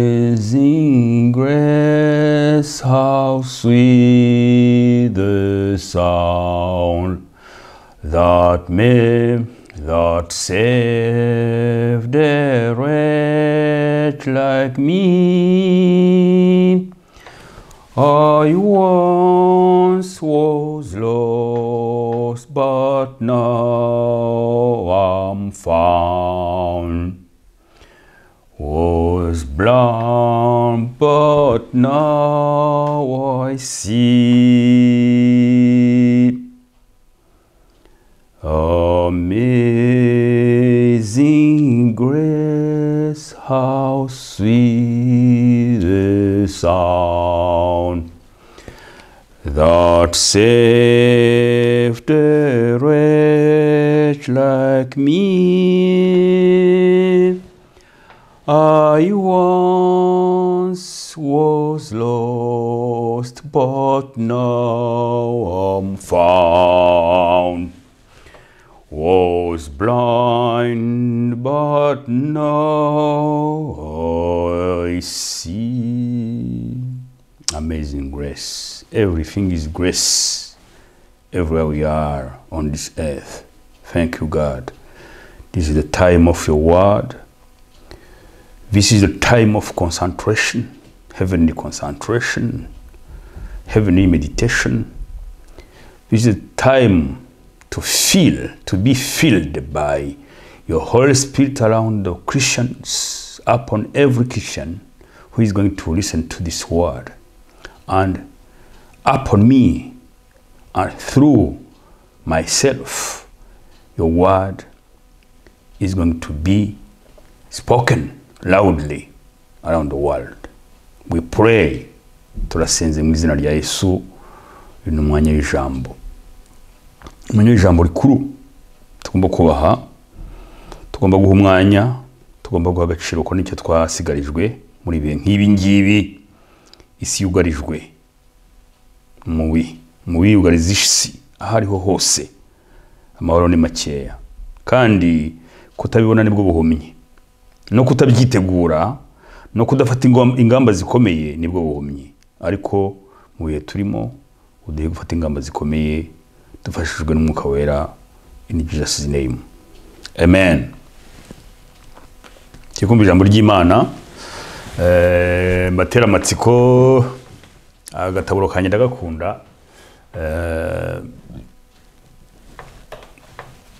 Amazing grace, how sweet the sound that saved a wretch like me. I once was lost, but now I'm found. Was blind, but now I see. Amazing grace, how sweet the sound that saved a wretch like me. I once was lost, but now I'm found. Was blind, but now I see. Amazing grace. Everything is grace. Everywhere we are on this earth. Thank you, God. This is the time of your word. This is the time of concentration, heavenly concentration, heavenly meditation. This is the time to feel, to be filled by your Holy Spirit around the Christians, upon every Christian who is going to listen to this word. And upon me, and through myself, your word is going to be spoken loudly around the world. We pray, turasenze mu izina rya Yesu, ino mwanya w'ijambo. Umwanya w'ijambo rikuru tugomba kubaha, tugomba guha umwanya, tugomba guha agaciro ko nicyo twasigarijwe muri bihe nk'ibi ngibi. Isi yugarijwe mubi yugariza isi ahariho hose, amahoro ni makeya, kandi kutabibona nibwo buhumyi, no kutabyitegura, no kudafata ingamba zikomeye nibwo buhumyi. Ariko mu bihe turimo uduhe gufata ingamba zikomeye dufashijwe n'Umwuka Wera, in Jesus' name, amen. Kikumva ijambo ry'Imana, mbatera amatsiko agataburo kanje ndagakunda,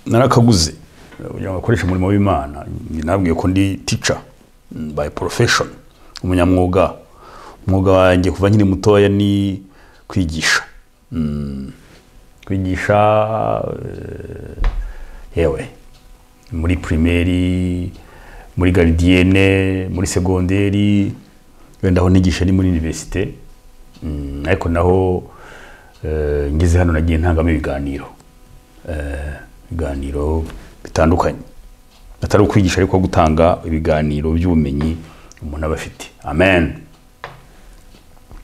narakaguze kugira ngo akoreshe umurimo w'Imana. Nabwiye ko ndi teacher by profession, umunyamwuga. Umwuga wanjye kuva nkiri mutoya ni kwigisha. Yewe muri primaire, muri gardienne, muri secondaire, wenda aho nigisha ni muri université. Ariko naho ngeze hano nagiye ntangamo ibiganiro bitandukanye, atari ukwigisha ariko gutanga ibiganiro by'ubumenyi umuntu aba afite. Amen.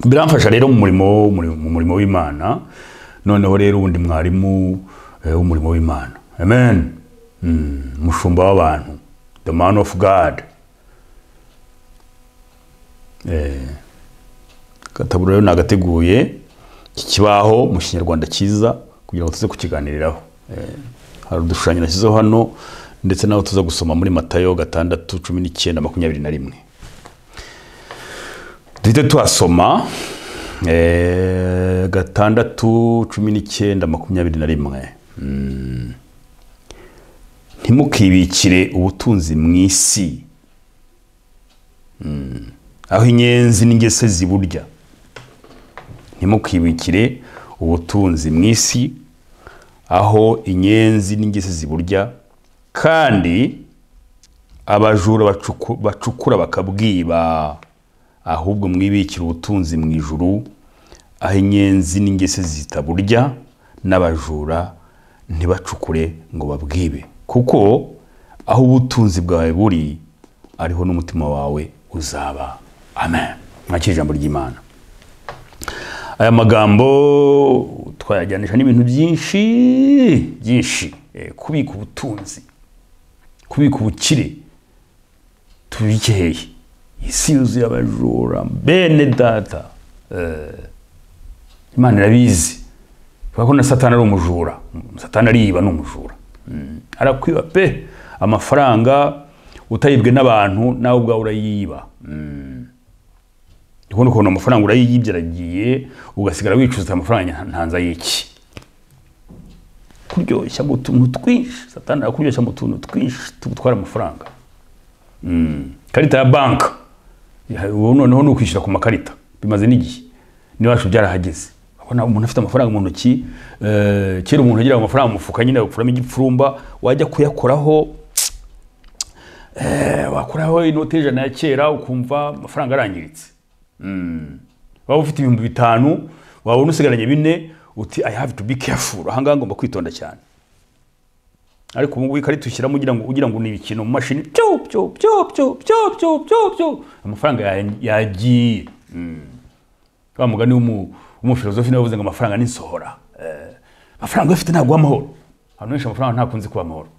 Biramfasha rero mu murimo w'Imana. Noneho rero ubundi mwarimu w'umurimo w'Imana. Amen. Mushumba w'abantu, the man of God. Kataburo rero nagateguye kikibaho mu Kinyarwanda cyiza kugira ngo tuze kukiganiriraho. Hari udushushanyo nashyizeho hano, ndetse naho tuza gusoma muri Matayo 6:19-21. Duhite tuhasoma 6:19-21. Ntimukibikire ubutunzi mu isi, aho inyenzi n'ingese ziburya. Ntimukibikire ubutunzi mu isi, aho inyenzi n'ingese ziburya, kandi abajura bacukura bakabwiba. Ahubwo mwibikire ubutunzi mu ijuru, aho inyenzi n'ingese zitaburya, n'abajura ntibacukure ngo babwibe. Kuko aho ubutunzi bwawe buri, ariho n'umutima wawe uzaba. Amen. Mwakira ijambo ry'Imana. Aya magambo twayajyanisha n'ibintu byinshi kubika ubutunzi, kubika ubukire tubikeye. Isi yuzuye abajura bene data. Imana irabizi kuko na Satani ari umujura. Satani ariba n'umujura. Arakwiba pe amafaranga utayibwe n'abantu nawe ubwa urayiba. Ndikubona ukuntu amafaranga urayiyibye aragiye ugasigara wicuza amafaranga ntanza y'iki. Kuryoshya mu tuntu twinshi. Satani arakuryoshya mu tuntu twinshi tugutwara amafaranga. Karita ya banka noneho nukwishyura ku makarita bimaze n'igihe niwacu byarahageze. Abona umuntu afite amafaranga mu ntoki, kera umuntu agira amafaranga mu mufuka nyine agufuramo igipfurumba, wajya kuyakoraho wakoraho inote y'ijana ya kera ukumva amafaranga arangiritse. Waba ufite 5,000 wabona usigaranye 4 uti I have to be careful, ahanga ngomba kwitonda cyane. Ariko ubu ikarita ushyiramo ugira ngo ni ibikino mu mashini cyo amafaranga yagiye. Wa mugani w'umufilozofi nawe uvuze ngo amafaranga ni sohora. Amafaranga afite ntabwo amahoro. Hano nisha amafaranga ntakunze kuba amahoro.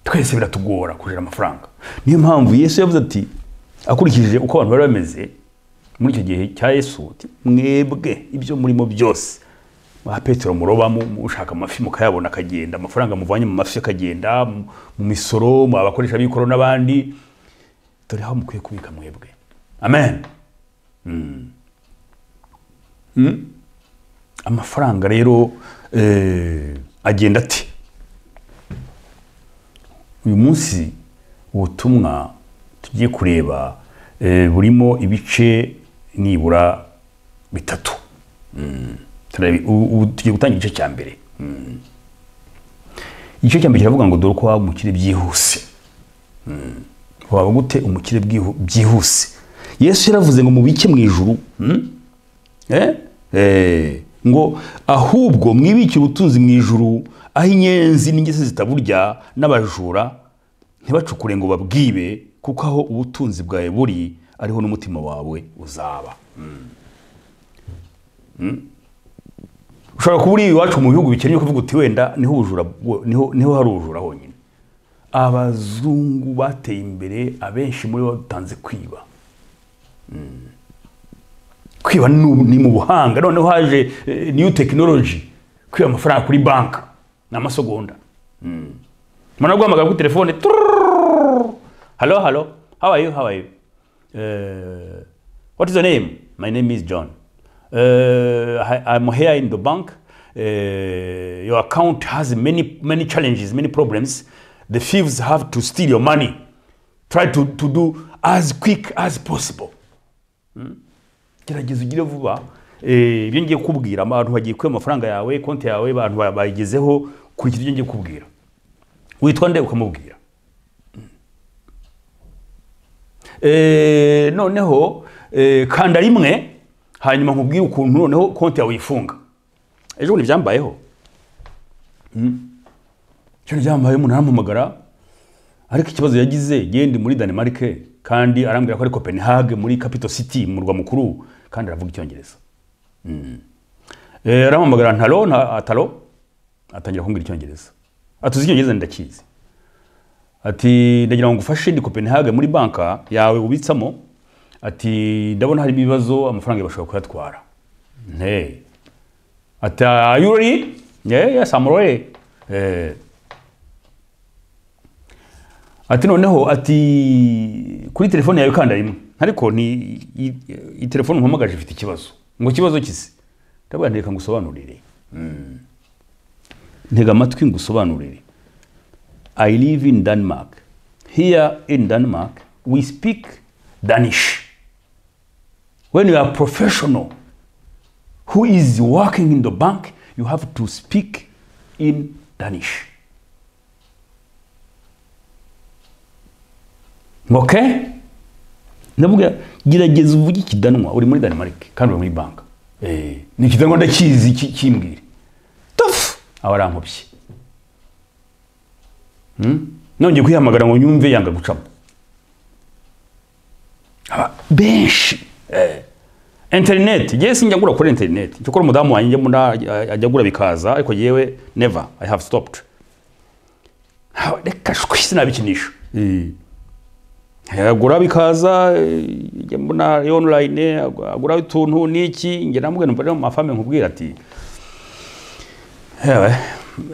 Twese biratugora kujera amafaranga. Niyo mpamvu Yesu yavuze ati akurikije uko abantu bari bameze muri icyo gihe cya Yesu, mwebwe ibyo murimo byose wa Petero murobamo ushaka amafi mukayabona akagenda, amafaranga muvanye mu mafi akagenda, mu misoro mu abakoresha bikoro n'abandi, dore aho mukwiye kubika mwebwe. Amen. Amafaranga rero agenda ati uyu munsi ubutumwa tugiye kureba burimo ibice nibura 3. Tugiye gutangira igice cya mbere. Igice cya mbere kiravuga ngo dore ko waba umukire byihuse. Waba gute umukire byihuse? Yesu yaravuze ngo mubike mu ijuru, ngo ahubwo mwibikire ubutunzi mu ijuru aho inyenzi n'ingese zitaburya n'abajura ntibacukure ngo babwibe, kuko aho ubutunzi bwawe buri ariho n'umutima wawe uzaba. Ushobora kuba uri iwacu mu bihugu bikennye ukavuga uti wenda niho hari ubujura honyine. Abazungu bateye imbere abenshi muri bo batanze kwiba. Kwiba ni mu buhanga. Noneho haje new technology, kwiba amafaranga kuri banka n'amasegonda. Mwana guhamagara ku telefone, hello, how are you? What is your name? My name is John. I'm here in the bank. Your account has many challenges, many problems. The thieves have to steal your money. Try to do as quick as possible. Gerageza ugire vuba. Ibyo ngiye kubwira abantu bagiye kwe amafaranga yawe, konti yawe abantu bayigezeho kuri ibyo ngiye kubwira. Witwa nde ukamubwira. Noneho kanda rimwe hanyuma nkubwire ukuntu noneho konti yawe yifunga. Ejo ni byambayeho. Cyo byambaye umuntu arampamagara ariko ikibazo yagize gende muri Denmark kandi arambwira ko ari Copenhagen muri capital city mu rwa mukuru kandi aravuga icyongereza. Arampamagara ntalo atangira kumbwira icyongereza. Atuzi icyongereza ndakizi. Ati ndagira ngo ngufashe ndi Copenhagen muri banka yawe ubitsamo. Ati ndabona hari ibibazo amafaranga bashobora kuyatwara. Ati are you ready? Yes, I'm ready. Ati noneho ati kuri telefone yawe kanda rimwe ariko ni telefone umpamagaje ifite ikibazo. Ngo kibazo kisi ndabona ndeka ngusobanurire. Ntega amatwi ngusobanurire. I live in Denmark. Here in Denmark we speak Danish. When you are a professional who is working in the bank, you have to speak in Danish. Okay? Navuga gerageza uvuge ikidanwa uri muri Denmark kandi uri muri bank. Ni ikidanwa ndakizi kimbwire. Tof abarankopye. Nongeye kwihamagara ngo nyumve yanga gucamo. Benshi internet ngiye sinjya ngura kuri internet cyo kora umudamu wanjye mbona ajya gura bikaza ariko yewe never I have stopped reka shwisi nabikinisha agura bikaza njye mbona online agura utuntu niki nge namwe numva mu mafame nkubwira ati yewe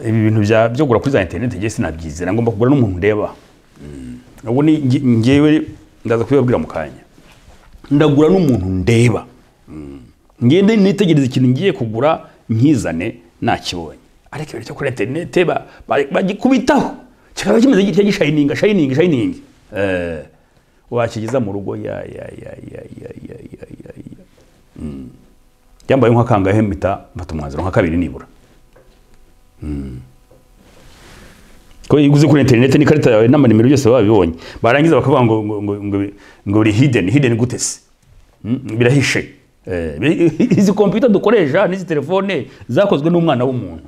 ibi bintu byo gura kuri za internet ngiye sinabyizera ngomba kugura n'umuntu ndeba ubu ni ngewe ndaza kubibabwira mu kanya ndagura n'umuntu ndeba ngende nitegereza ikintu ngiye kugura nkizane nakibonye ariko cyo kuri internet bagikubitaho kikaba kimeze gitya gishining wakigiza mu rugo ya yambaye nka kangahe mpita mfatumwanzuro nka kabiri nibura ko iguze kuri internet ni karita yawe n'amanimero yose babibonye barangiza bakavuga ngo uri hidden gute se birahishe izi computer dukoresha n'izi telefone zakozwe n'umwana w'umuntu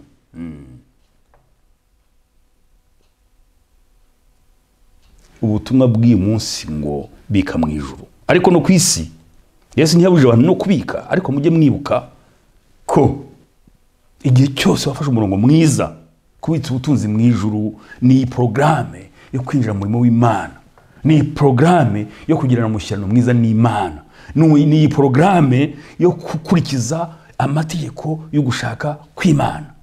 ubutumwa bw'iyi munsi ngo bika mu ijuru ariko no kwisi Yesu ntiyabuje abantu no kubika ariko mujye mwibuka ko igihe cyose wafashe umurongo mwiza kubitsa ubutunzi mu ijuru ni programme yo kwinjira mu murimo w'Imana ni programme yo kugirana umushyirano mwiza n'Imana ni programme yo gukurikiza amategeko yo gushaka kw'Imana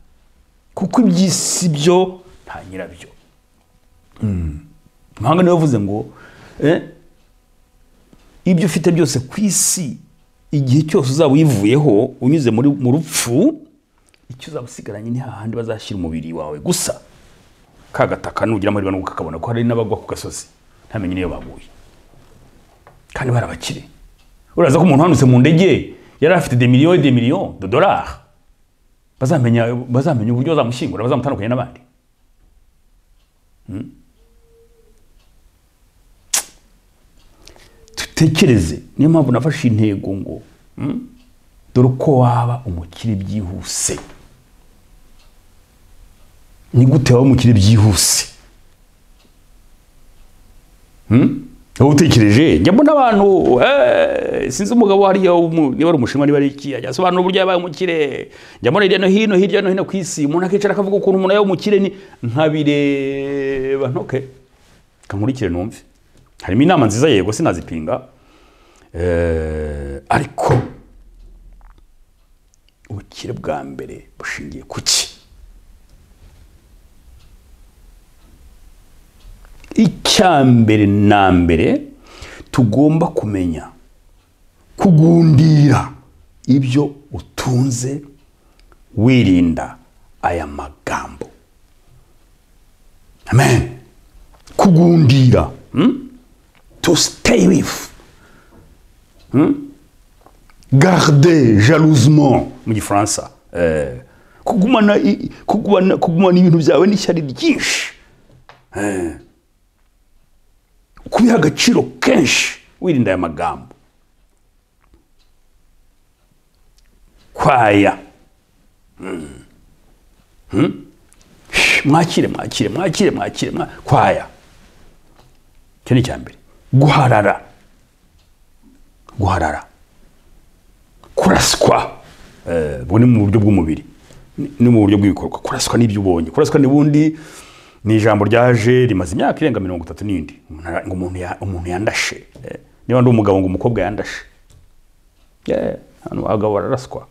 kuko ibyisi byo nta nyirabyo Mahanga niwe yavuze ngo ibyo ufite byose ku isi igihe cyose uzaba uyivuyeho unyuze mu rupfu icyo uzabasigaranye ni hahandi bazashyira umubiri wawe gusa kagataka nugira muri bano kakabona ko hari n'abagwa ku gasozi ntamenye niyo baguye kandi barabakire uraza ko umuntu hanutse mu ndege yari afite des millions de dollars bazamenya uburyo bazamushyingura bazamutandukanya n'abandi tutekereze niyo mpamvu nafashe intego ngo dore uko waba umukire byihuse ni gute waba umukire byihuse utekereje njya mbona abantu sinzi umugabo hariya niba ari umushinwa niba ari iki ajya asobanura uburyo yabaye umukire njya mbona hirya no hino ku isi umuntu akicara akavuga ukuntu umuntu yabaye umukire ni nkabireba ntoke kankurikire numve harimo inama nziza yego sinazipinga ariko ubukire bwa mbere bushingiye kuki icyambere na mbere tugomba kumenya kugundira ibyo utunze wirinda aya magambo amen kugundira to stay with garder jalousement mu gifaransa kugumana ibintu byawe n'ishyari ryinshi kubiha agaciro kenshi wirinda aya magambo kwaya mwakire kwaya cyo ni cyambere guharara kuraswa bwo mu buryo bw'umubiri ni mu buryo bw'ibikorwa kuraswa n'ibyo ubonye kuraswa n'ubundi ni ijambo ryaje rimaze imyaka irenga 30 n'indi ngo umuntu yandashe niba ndi umugabo ngo umukobwa yandashe hano abagabo bararaswa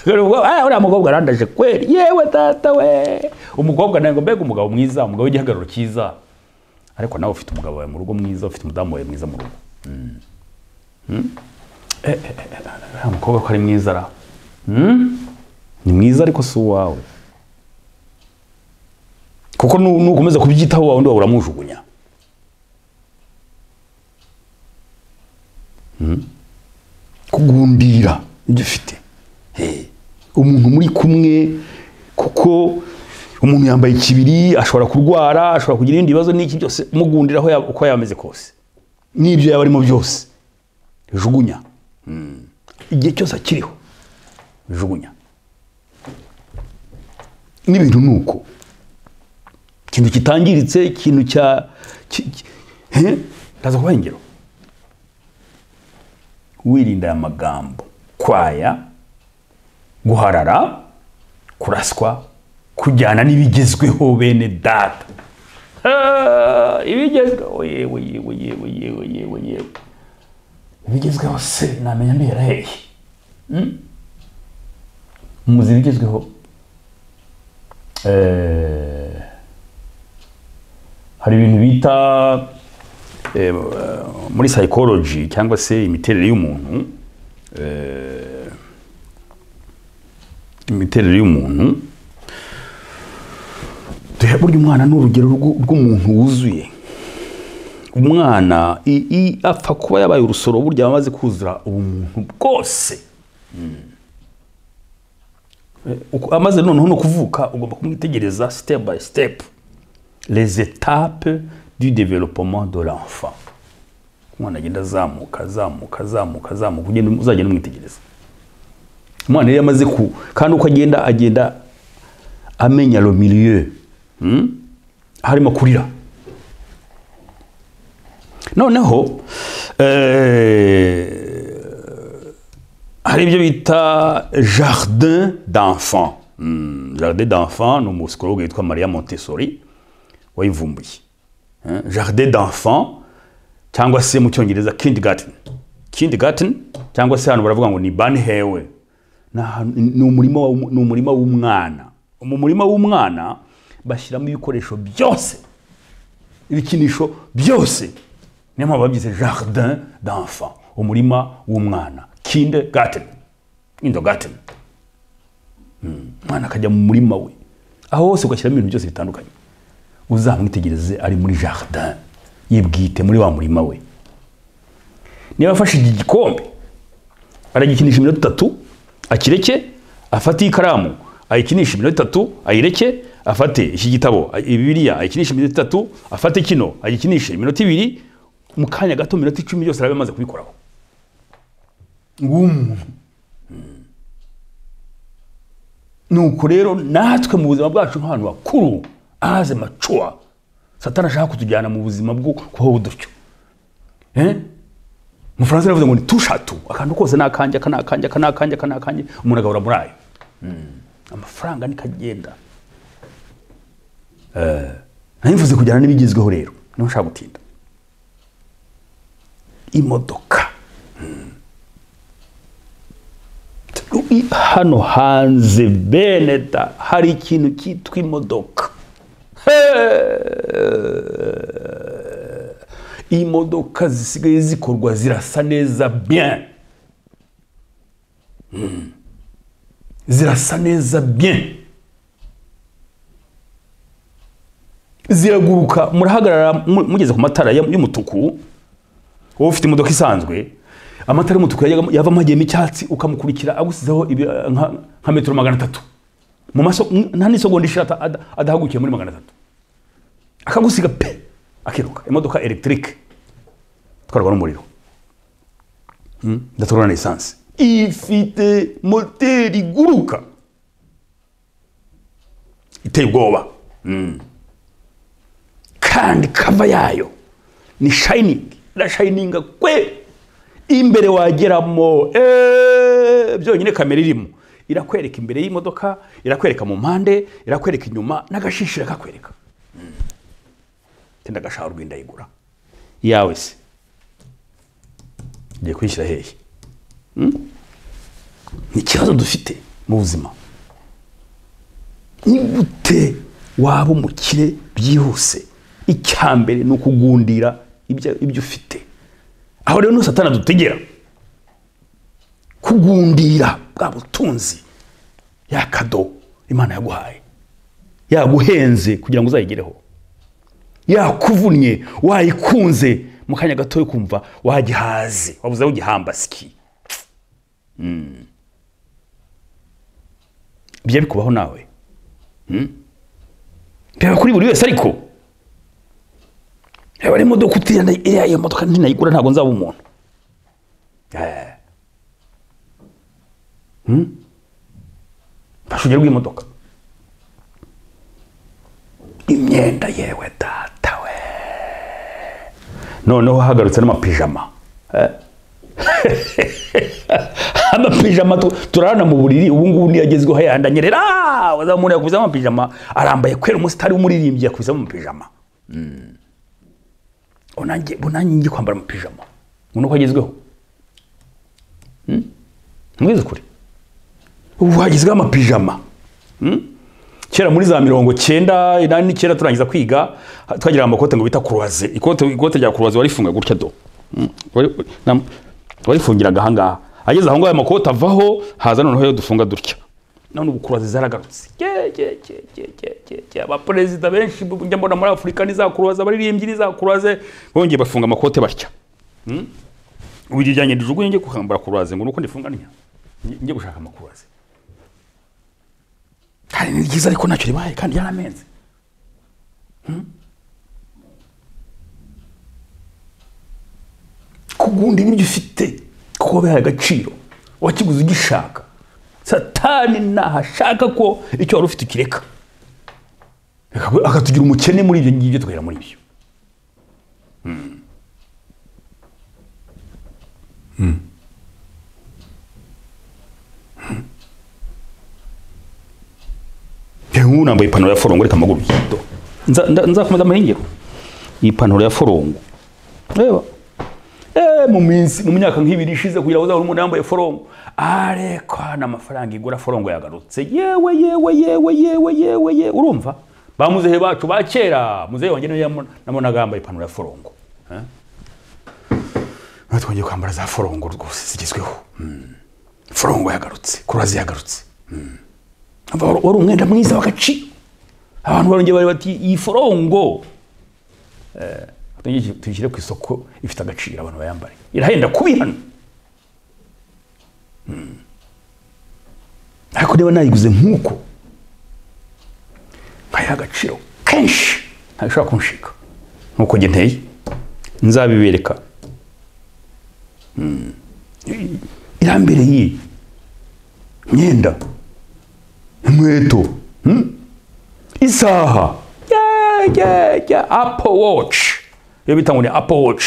uriya mukobwa arandashe kweli yewe tata we umukobwa nawe ngo mbega umugabo mwiza umugabo w'igihagararo cyiza ariko nawe ufite umugabo wawe mu rugo mwiza ufite umudamu wawe mwiza mu rugo umukobwa ko ari mwiza ra ni mwiza ariko si uwawe kuko nukomeza kubyitaho wawe ndi wawe uramujugunya kugundira ibyo ufite umuntu muri kumwe kuko umuntu yambaye ikibiri ashobora kurwara ashobora kugira ibindi bibazo n'iki byose umugundiraho uko yameze kose n'ibyo yaba arimo byose jugunya igihe cyose akiriho jugunya n'ibintu nuko ikintu kitangiritse ikintu ndaza kubaha ingero wirinda aya magambo: kwaya, guharara, kuraswa, kujyana n'ibigezweho bene data. Ibigezweho yewe ibigezweho se namenya mbera hehe? Muzi ibigezweho hari ibintu bita muri psychology cyangwa se imiterere y'umuntu, burya umwana n'urugero rw'umuntu wuzuye. Umwana apfa kuba yabaye urusoro burya amaze kuzura ubumuntu bwose. Amaze noneho no kuvuka ugomba kumwitegereza step by step les étapes du développement de l'enfant. Umwana agenda azamuka ugenda uzagenda umwitegereza. Umwana yari amaze kandi uko agenda amenya le milieu harimo kurira. Noneho hari ibyo bita jardin d'enfant. Jardin d'enfant ni umusicologue witwa Maria Montessori wayivumbuye. Jardin d'enfant cyangwa se mu cyongereza kindergarten cyangwa se hano baravuga ngo ni banhewe. Ni umurima w'umwana. Mu murima w'umwana bashyiramo ibikoresho byose, ibikinisho byose. Niyo mpamvu babyise jardin d'enfant, umurima w'umwana. Kindergarten. Mwana akajya mu murima we, aho hose ugashyiramo ibintu byose bitandukanye. Uzamwitegereze ari muri jardin yibwite muri wa murima we. Niba afashe igikombe aragikinisha iminota 3 akireke, afate ikaramu ayikinisha iminota 3 ayireke, afate iki gitabo Bibiliya ayikinisha iminota 3, afate kino ayikinisha iminota 2, mu kanya gato iminota 10 byose arabe maze kubikoraho. Nuko rero natwe mu buzima bwacu nk'abantu bakuru aze macuwa, Satani ashaka kutujyana mu buzima bwo kubaho budutyo. Mu Faransa bavuze ngo ni tushatu, akantu kose nakanje umuntu agahora muri ayo. Amafaranga nikagenda. Nanivuze kujyana n'ibigezweho rero, niho nshaka gutinda. Imodoka. Hano hanze beneda hari ikintu cyitwa imodoka. Imodoka zisigaye zikorwa zirasa neza bien. Zirasa neza bien. Ziraguruka murahagarara mugeze ku matara y'umutuku. Wowe ufite imodoka isanzwe, amatara y'umutuku yava amagiyemo icyatsi ukamukurikira agusizeho nka metero 300 mu maso, nta n'isegonda ishata adahagukiye muri 300 akagusiga pe akiruka. Imodoka electrique twarwa n'umuriro, ndatorana na essence, ifite moteri iguruka iteye ubwoba, kandi kava yayo ni shining kwe. Imbere wageramo byonyine kamera irimo irakwereka imbere y'imodoka, irakwereka mu mpande, irakwereka inyuma, n'agashishira kakwereka. Tenda gashaka urwinda yigura yawe se ngiye kwishyira hehe? Ni ikibazo dufite mu buzima. Ni gute waba umukire byihuse? Icyambere ni ukugundira ibyo ufite. Aho rero no Satani adutegera kugundira bwa butunzi, ya kado Imana yaguhaye, yaguhenze kugira ngo uzayigereho, yakuvunnye wayikunze mu kanya gato yo kumva wagihaze, wabuze ugihamba ski. Bye bikubaho nawe? Bya kuri buri wese ariko bari imodoka utiyanda iyo modoka ntinayigura ntago nzaba umuntu. Bashugera bw'imodoka, imyenda yewe data we, noneho hagarutse n'amapijama. amapijama turarana mu buriri ubu ngubu ni yagezweho yandanyerera wazamuntu yakubiza amapijama arambaye kwera umusitari w'umuririmbyi yakubiza amapijama bonanye ngiye kwambara amapijama uno ko yagezweho mwize kuri ubu hagezweho amapijama kera muri za 90 kera turangiza kwiga twagira amakote ngo bita croise ikote rya croise warifunga gutya do warifungiraga hangaha ageze aho ngo aya makoti avaho haza noneho yo dufunga dutya none ubu croise zaragarutse aba president benshi njya mbona muri Afrika ni za croise abaririmbyi ni za croise bongeye bafunga amakote batya ubijyanye ndijugu ngiye kukambara croise ngo nuko ndifunga ngiye gushaka amakroise kandi ni byiza ariko ntacyo ribaye kandi yaramenze kugundi nibyo ufite kuko bihaye agaciro wakiguze ugishaka satani nahashaka ko icyo wari ufite ukireka akatugira umukene muri ibyo ngibyo tukagera muri ibyo Yewe nambaye ipantaro ya forongo reka amaguru yito nzakomeza amahingiro iyi pantaro ya forongo reba mu myaka nk'ibiri ishize kugira ngo uzabone umuntu yambaye forongo areko n'amafaranga igura forongo yagarutse yewe urumva bamuzehe bacu bakera muzehe wanjye niyo nabonaga yambaye ipantaro ya forongo twongeye kwambara za forongo rwose zigezweho forongo yagarutse kurazi yagarutse wari umwenda mwiza w'agaciro abantu barongeye bari bati iyi forongo tuyishyire ku isoko ifite agaciro abantu bayambare irahenda kubi hano ariko niba nayiguze nk'uko bayiha agaciro kenshi ntashobora kunshika nk'uko njye nteye nzabibereka irambereye imyenda inkweto isaha Apple Watch iyo bita ngo ni Apple Watch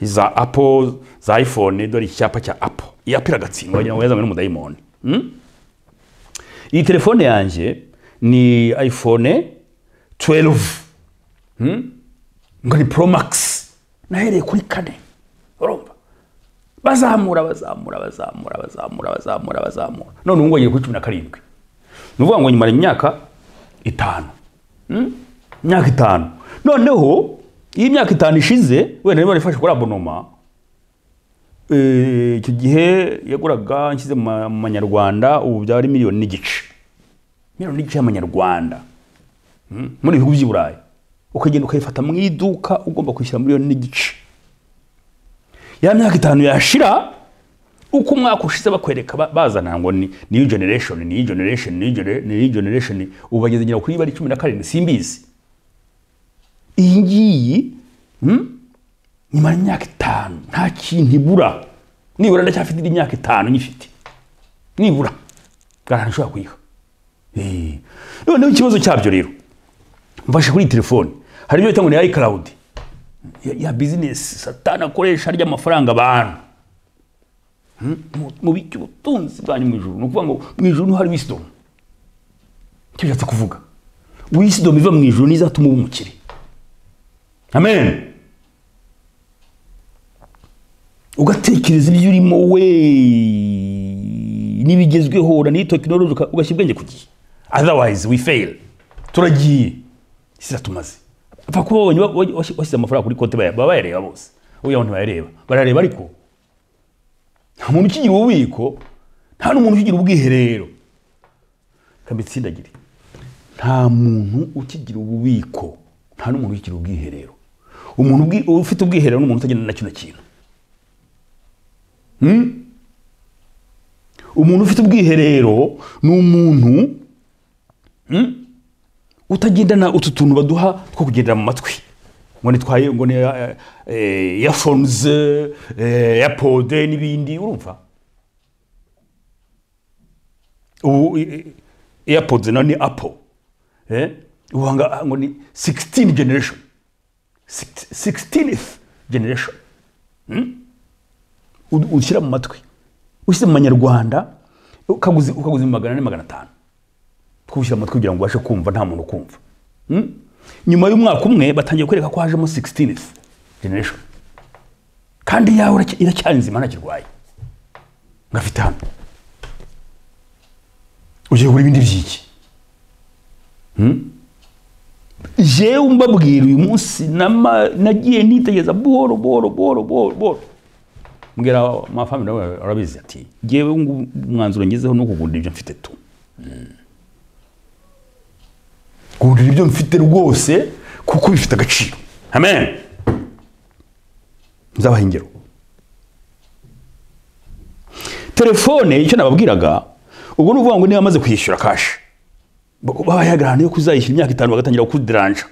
iza Apple za iPhone dore icyapa cya Apple iyapira gatsindwa wagira ngo yazanywe n'umudayimoni iyi telefone yanjye ni iPhone 12 ngo ni Pro Max nahereye kuri 4 urumva bazamura none ubu ngoye kuri 17 nuvuga ngo nyuma y'imyaka 5 imyaka 5 noneho iyi myaka 5 ishize wenda niba rifashe kuri abonoma icyo gihe yaguraga nshyize mu manyarwanda ubu byari miliyoni n'igice y'amanyarwanda muri ibihugu by'i Burayi ukagenda ukayifata mu iduka ugomba kwishyura miliyoni n'igice ya myaka 5 yashira uko umwaka ushize bakwereka bazana ngo ni new generation ubageze ngira kuri bari 17 simbizi iyi ngiyi nyuma y'imyaka 5 nta kintu ibura nibura ndacyafite imyaka 5 nyifite nibura garanshobora kuyiha noneho ikibazo cyabyo rero mfashe kuri telefone hari ibyo bitangwa ni iCloud ya business satana akoresha arya amafaranga abantu mu bicyo ubutunzi bwanyu mu ijuru nukuvuga ngo mu ijuru hari wisdom cyo cyatse kuvuga wisdom iva mu ijuru nizatuma umukire amen ugatekereza ibyo urimo we nibigezweho na ni technology ugashyibwenge kugiye otherwise we fail turagiye siratumaze apfa kubonye washyize amafaranga kuri konti baba bayareba bose uyu abantu bayareba barareba ariko nta muntu ukigira ububiko nta n'umuntu ukigira ubwiherero kambitsindagire nta muntu ukigira ububiko nta n'umuntu ukigira ubwiherero umuntu ufite ubwiherero n'umuntu utagenda na kino kintu umuntu ufite ubwiherero n'umuntu utagendana utu tuntu baduha two kugendera mu matwi ngo nitwaye ngo ni earphones AirPod n'ibindi urumva ubu AirPods na ni Apple ubanga ngo ni 16th generation ushyira mu matwi ushyize mu manyarwanda ukaguza 400-500 twushyira mu matwi kugira ngo ubashe kumva nta muntu kumva. Nyuma y'umwaka umwe batangiye kwereka ko hajemo 16th generation kandi yawe iracyari nzima nta kirwaye ngafite hano ugiye gura ibindi byiki. Jewe mbabwira uyu munsi nagiye nitegeza buhoro mbwira mafamili nawe arabizi ati jewe umwanzuro ngezeho no kugundira ibyo mfite tu kugundira ibyo mfite rwose kuko bifite agaciro. Amen. Nzabaha ingero. Telefone icyo nababwiraga ubwo nuvuga ngo niba amaze kwishyura cash bayagarana yo kuzayishyura imyaka 5 bagatangira kudiranja.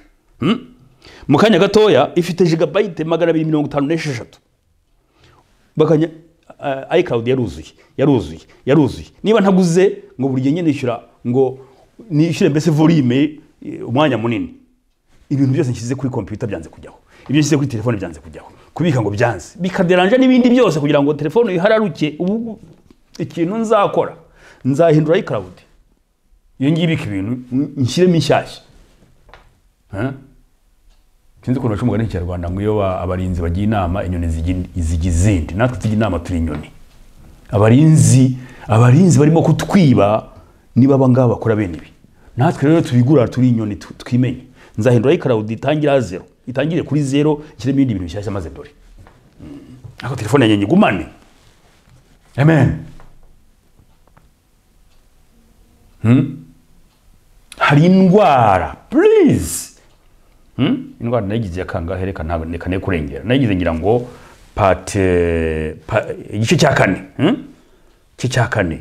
Mu kanya gatoya ifite gigabyte 256 bakanya iCloud yaruzuye niba ntaguze ngo buri gihe nishyura ngo nishyure mbese volume umwanya munini ibintu byose nshyize kuri computer byanze kujyaho ibyo nshyize kuri telefone byanze kujyaho kubika ngo byanze bikaderanja n'ibindi byose kugira ngo telefone ihararuke. Ubu ikintu nzakora nzahindura iCloud iyo ngibika ibintu nshyiremo inshyashya. Sinzi ko nacu mugani cy'Rwanda ngo iyo abarinzi bagiye inama inyoni zigizindi natwe tugiye inama turi inyoni. Abarinzi barimo kutwiba niba abangaba bakora bene ibi natwe rero tubigura turi inyoni twimenye. Nzahindura iCloud itangira 0 itangire kuri 0 kiremo ibindi bintu bishyashya maze dore ako telefone yanjye gumane. Amen. Hari indwara please indwara nagize yakanga hereka ntabwo nekane kurengera nagize ngira ngo igice cya 4 cya 4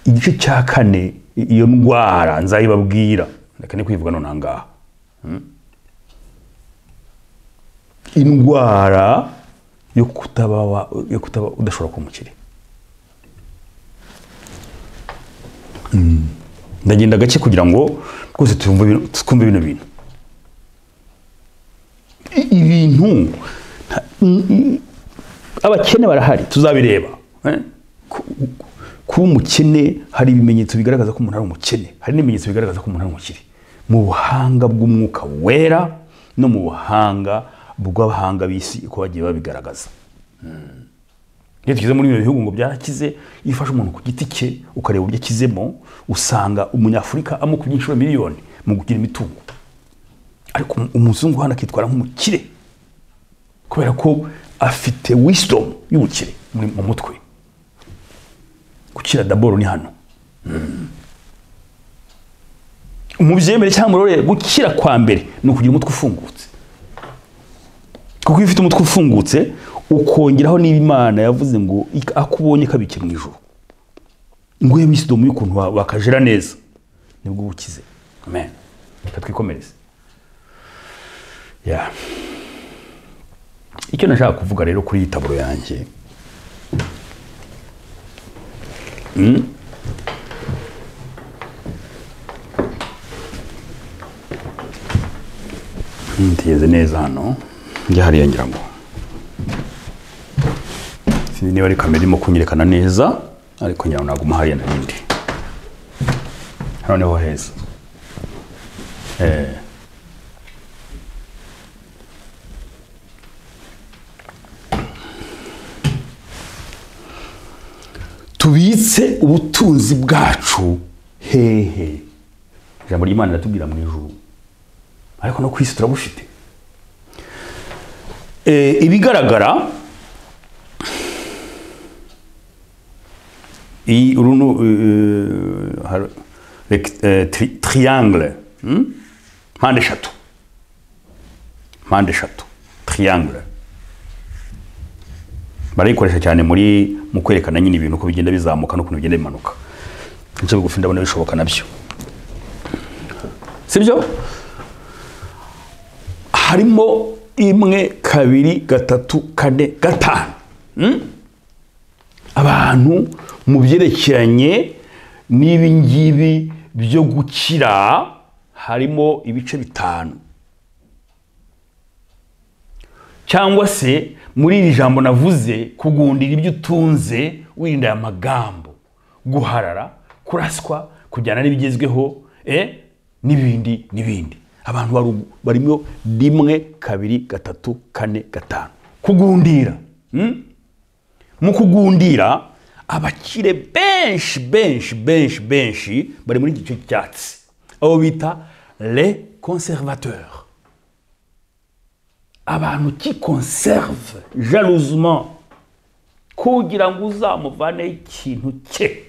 igice cya 4 iyo ndwara nzayibabwira nekane kwivuga none angaha. Indwara yo kutaba udashobora kumukire. Ndagenda gake kugira ngo rwose twumve bino bintu. Ibintu abakene barahari tuzabireba. Kuba umukene hari ibimenyetso bigaragaza ko umuntu ari umukene, hari n'ibimenyetso bigaragaza ko umuntu ari umukire. Mu buhanga bw'umwuka wera no mu buhanga bw'abahanga bisi ko bagiye babigaragaza. Iyo tugeze muri bihugu ngo byarakize ifasha umuntu ku giti cye ukareba uburyo akizemo usanga umunyafurika amukubye inshuro miliyoni mu kugira imitungo. Ariko umuzungu hano akitwara nk'umukire kubera ko afite wisdom y'ubukire mu mutwe. Gukira daboro ni hano. Umubyemere cyangwa murore gukira kwa mbere no kugira umutwe ufungutse. Kuko iyo ufite umutwe ufungutse ukongeraho n'Imana yavuze ngo akubonye kabike mu ijuru. Ngo ye wisdom y'ukuntu bakajera neza nibwo bukize. Amen. Katwikomereze. Icyo nashaka kuvuga rero kuri itaburo yanjye. Ntigeze neza hano njya hariya ngira ngo sinzi niba ari kamera irimo kunyerekana neza ariko ngira ngo naguma hariya n'ibindi hano niho heza. Tubitse ubutunzi bwacu hehe. Ijambo ry'Imana ratubwira mu ijuru ariko no kwisi turabufite. Ibigaragara triangle mpande eshatu triangle barayikoresha cyane mu kwerekana nyine ibintu ko bigenda bizamuka no kuntu bigenda bimanuka. Nje bugufi ndabona bishoboka nabyo. Sibyo? Harimo 1 2 3 4 5 abantu mu byerekeranye n'ibi ngibi byo gukira harimo ibice bitanu, cyangwa se muri iri jambo navuze kugundira ibyo utunze wirinda aya magambo, guharara, kuraswa, kujyana n'ibigezweho n'ibindi. Abantu barimo 1 2 3 4 5 kugundira. Mu kugundira abakire benshi bari muri gice cyatsi, abo bita les conservateurs, abantu qui conserve jalousement kugira ngo uzamuvane ikintu cye,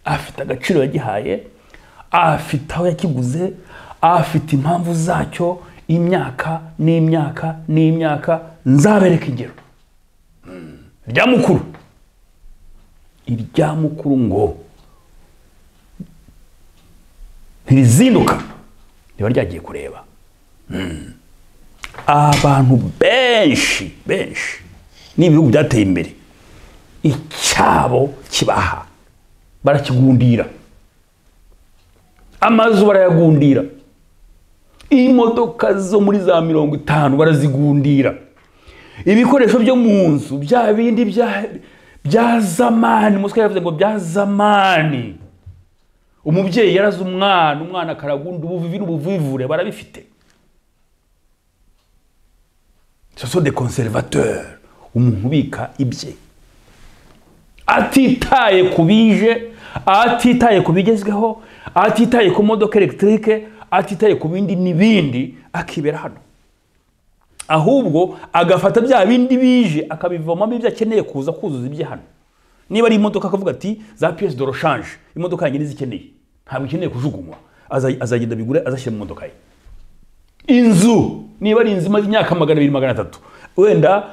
afite agaciro yagihaye, afite aho yakiguze, afite impamvu zacyo, imyaka n'imyaka. Nzabereka ingero rya mukuru, irya mukuru ngo ntirizinduka niba ryagiye kureba. Abantu benshi n'ibihugu byateye imbere, icyabo kibaha barakigundira, amazu barayagundira, imodoka zo muri za 50 barazigundira, ibikoresho byo mu nzu bya bindi bya zamani. Muswa yavuze ngo bya zamani, umubyeyi yaraza umwana karagunda ubuvivure barabifite. Ce sont des conservateurs, umuntu ubika ibye atitaye kubije, atitaye kubigezweho, atitaye ku modoka electrique, atitaye ku bindi n'ibindi, akibera hano. Ahubwo agafata bya bindi bije akabivomamo ibyo akeneye kuza kuzuza ibye hano. Niba ari imodoka akavuga ati za pièces de rechange, imodoka yanjye nizikeneye, ntabwo ikeneye kujugunywa, azagenda bigure azashyira mu modoka ye. Inzu niba ari inzu imaze imyaka 200 300, wenda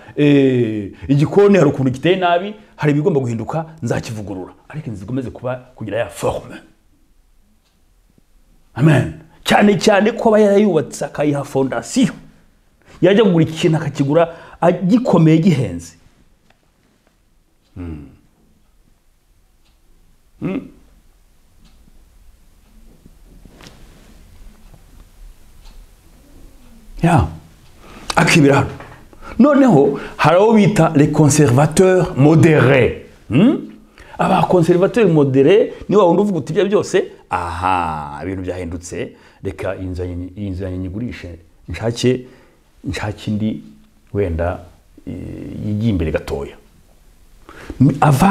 igikoni hari ukuntu giteye nabi, hari ibigomba guhinduka, nzakivugurura, ariko inzu igomeze kugira ya forme. Amen. Cyane ko aba yarayubatse akayiha fondation, yajya kugura ikintu akakigura gikomeye gihenze. Akibira hano. Noneho hari abo bita les conservateurs modérés. Aba conservateurs modérés ni wa wundi uvuga uti ibyo byose, ibintu byahindutse, reka inzu nyigurishe nshake indi wenda yigiye imbere gatoya. Ava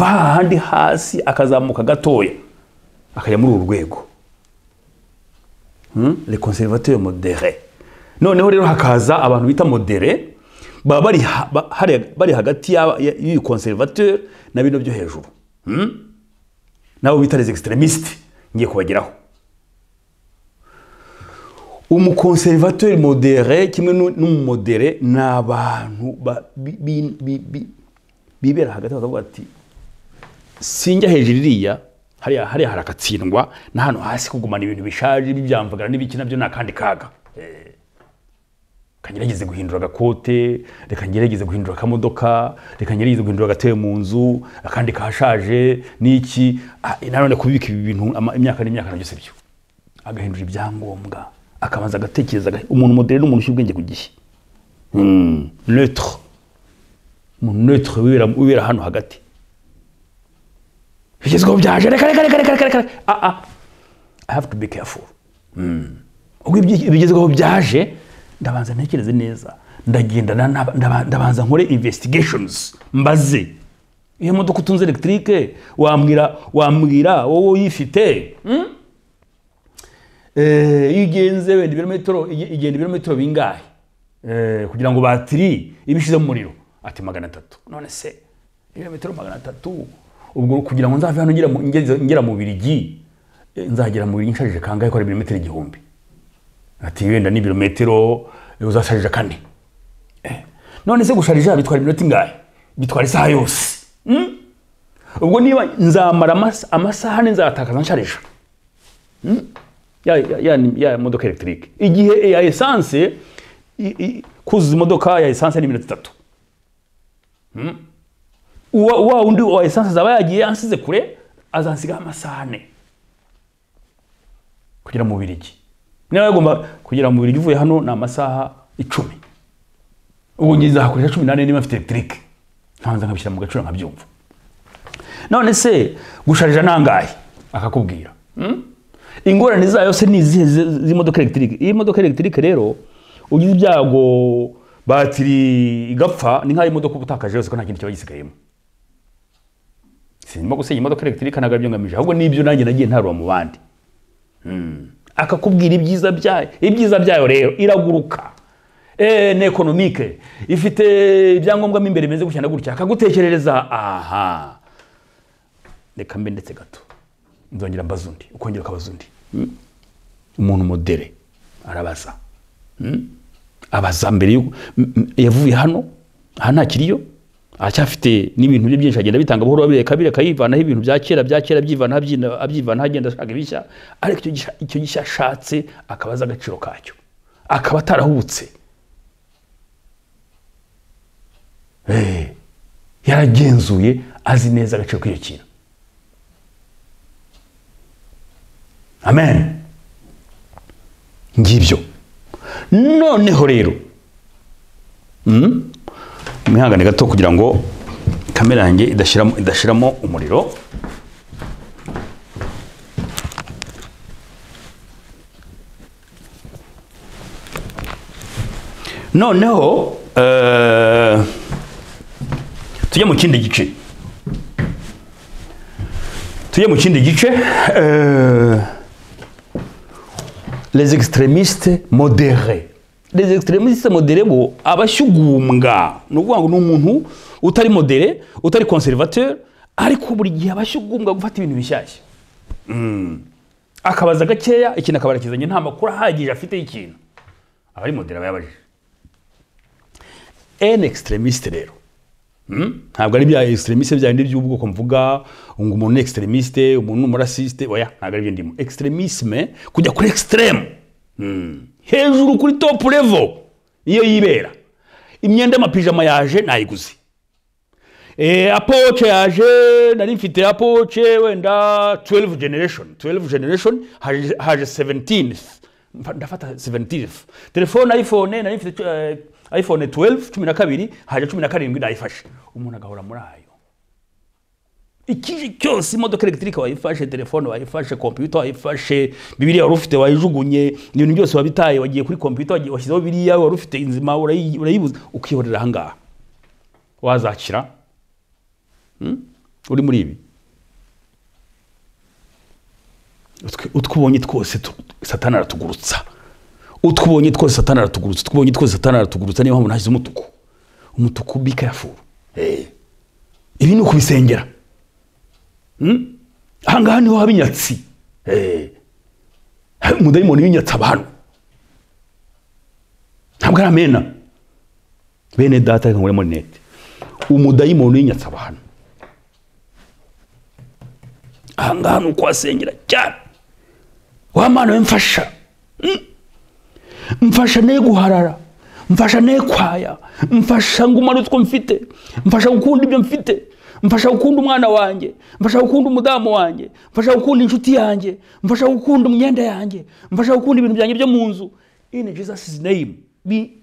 handi hasi akazamuka gatoya akajya muri urwego. Les conservateurs modérés. Noneho rero hakaza abantu bita modérés, baba bari hagati y'uyu conservateur na bino byo hejuru. Nabo bita les extrémistes, ngiye kubageraho. Umuconservateur modéré kimwe n'umumodéré n'abantu bibera hagati bakavuga ati sinjya hejuru iriya, hariya harakatsindwa na hano hasi kugumana ibintu bishaje bibyamvagara n'ibiki nabyo nakandi kaga. Kangerageze guhindura gakote, reka ngerageze guhindura kamodoka, reka ngerageze guhindura gateye mu nzu, akandi kashaje niki, nanone kubika ibintu imyaka n'imyaka nabyo sebyo. Agahindura ibyangombwa, akabanza agatekereza. Umuntu modéré n'umuntu ushyubwenge ku gihe. Neutre. Umuntu neutre wibera hano hagati. Bigezweho byaje, reka. I have to be careful. Ubwo bigezweho byaje, ndabanza ntekereze neza, ndabanza nkore investigations, mbaze iyo modoka utunze electrique wambwira wowe uyifite, igenze wenda ibirometero bingahe, kugira ngo batiri ibishize mu muriro, ati 300. None se ibirometero 300, ubwo kugira ngo nzave hano ngera mu Birigi, nzagera mu Birigi nshajije kangahe ko ari ibirometero 1000. Ati wenda ni ibirometero uzasharija 4. None se gusharija bitwara iminota ingahe? Bitwara isaha yose. Ubwo niba nzamara amasaha nzatakaza nsharija. Ya modoka electrique. Igihe ya essence kuzuza imodoka ya essence ni minota 3. Undi wa essence zaba yagiye ansize kure azansiga amasaha 4 kugira mu Bubiligi. Niba yagomba kugira mu Bubiligi uvuye hano na amasaha 10. Ubu ngize hakoresha 18 niba mfite electric. Ntanza nkabishyira mu gaciro nkabyumva. None se gusharija nangahe akakubwira. Ingorane zayo se ni z'imodoka electric. Iyi modoka electric rero ugize ibyago batiri igapfa ni nkayo imodoka ubutakaje yose ko nta kintu kiba gisigayemo. Sinimo gusenya imodoka electric nagabyo ngamije ahubwo nibyo nanjye nagiye ntarwa mu bandi. Akakubwira ibyiza byayo rero iraguruka. Ne economique ifite ibyangombwa mo imbere meze gucyana gutya akagutekerereza aha. Reka mbe ndetse gato. Nzongera mbazundi ukongera kabazundi. Umuntu modere arabaza. Abaza mbere yavuye hano nta kiriyo acyafite n'ibintu bye byinshi agenda bitanga buhoro bireka yivanaho ibintu bya kera byivana abyivana agenda ashaka ibishya ariko icyo gishya ashatse akabaza agaciro kacyo akaba atarahubutse yaragenzuye azi neza agaciro k'iyo kintu. Amen. Ngibyo noneho rero mwihangane gato kugira ngo kamera yanjye idashiramo umuriro. Noneho tujye mu kindi gice. Les extrémistes modérés. Les extrémistes modérés bo abashyugumbwa no kuvuga ngo n'umuntu utari modéré utari conservateur ariko buri gihe abashyugumbwa gufata ibintu bishyashya. Akabaza gakeya ikintu akabarakizanye nta makuru ahagije afite ikintu abari modéré bayabajije. Un extrémiste rero ntabwo ari bya extrémiste byandi by'ubwoko mvuga ngo umuntu extrémiste umuntu umurasiste oya ntabwo ari byo ndimo. Extrémisme kujya kuri extrême hejuru kuri top level iyo yibera. Imyenda y'amapijama yaje nayiguze. Apoche yaje nari mfite apoche wenda 12 generation haje 17th ndafata 17th. Telefone iPhone nari mfite iPhone 12 12 haje 17 ndayifashe. Umuntu agahora muri ayo. Ikije cyose imodoka electric wayifashe, telefone wayifashe, computer wayifashe, Bibiliya warufite wayijugunye, ibintu byose wabitaye wagiye kuri computer washyizeho Bibiliya warufite inzima urayibuza ukihorera hangaha. Wazakira uri muri ibi. Utwubonye twose Satani aratugurutsa. Utwubonye twose Satani aratugurutsa niyo mpamvu nashyize umutuku be careful. Ibi ni ukubisengera. Hangaha niho habinyatsi. Umudayimoni w'inyatsi abantu ntabwo aramena bene data reka ngure muri net. Umudayimoni w'inyatsi abantu hangaha nuko asengera cyane. Wa mana we mfasha ne guharara, mfasha ne kwaya, mfasha ngumana utwo mfite, mfasha gukunda ibyo mfite, mfasha gukunda umwana wanjye, mfasha gukunda umudamu wanjye, mfasha gukunda inshuti yanjye, mfasha gukunda imyenda yanjye, mfasha gukunda ibintu byanjye byo mu nzu. In Jesus' name,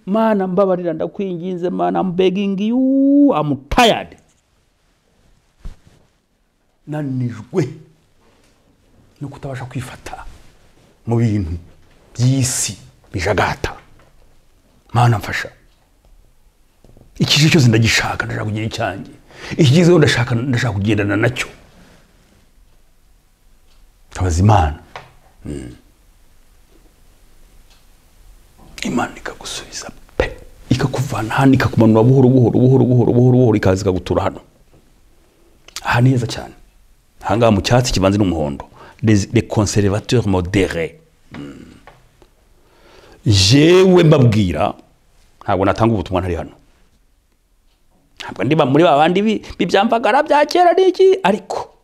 Mana mbabarira ndakwinginze Mana, I'm begging you, I'm tired. Nanijwe no kutabasha kwifata mu bintu by'isi bijagata. Mana mfasha. Ikije cyose ndagishaka ndashaka kugira icyanjye. Ikigezeho ndashaka kugendana nacyo. Tabaza Imana. Imana ikagusubiza pe. Ikakuvana hano ikakumanura buhoro ikaza ikagutura hano. Aha neza cyane. Hanga mu cyatsi kibanze n'umuhondo. Les conservateurs modérés. Jewe mbabwira ntabwo natanga ubutumwa ntari hano. Ntabwo ndiba muri babandi bibyamvagara bya kera n'iki ariko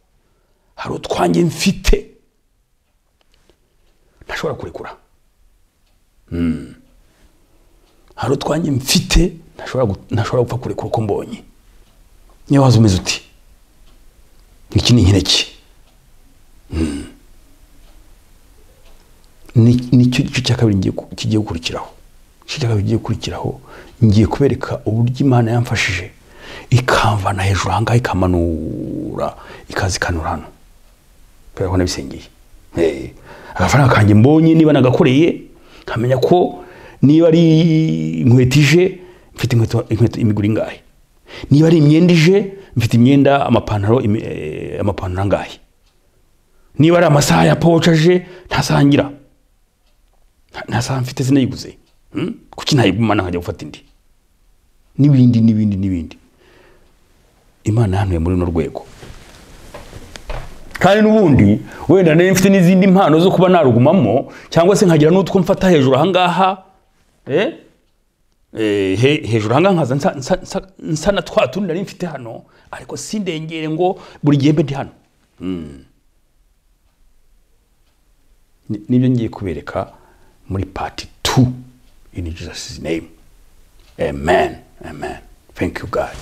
hari utwanjye mfite ntashobora kurekura. Hari utwanjye mfite ntashobora gupfa kurekura uko mbonye. Niyo waza umeze uti iki ni inkineki nicyo gice cya kabiri kigiye gukurikiraho. Igice cya kabiri kigiye gukurikiraho ngiye kubereka uburyo Imana yamfashije ikamvana hejuru ahangaha ikamanura ikazikanura hano kubera ko nabisengeye. Agafaranga kanjye mbonye niba nagakoreye nkamenya ko niba ari inkweto ije mfite inkweto imigura ingahe, niba ari imyenda ije mfite imyenda amapantaro angahe, niba ari amasaha ya pocha aje ntasangira ntasaha mfite sinayiguze kuki ntayigumana nkajya gufata indi n'ibindi. Imana yanuye muri no rwego. Kandi n'ubundi wenda nari mfite n'izindi mpano zo kuba narugumamo cyangwa se nkagira n'utwo mfata hejuru ahangaha hejuru ahangaha nsa na twa tundi nari mfite hano, ariko sindengere ngo buri gihe mbe ndi hano. Nibyo ngiye kubereka muri part 2 in Jesus' name. Amen. Amen. Thank you, God.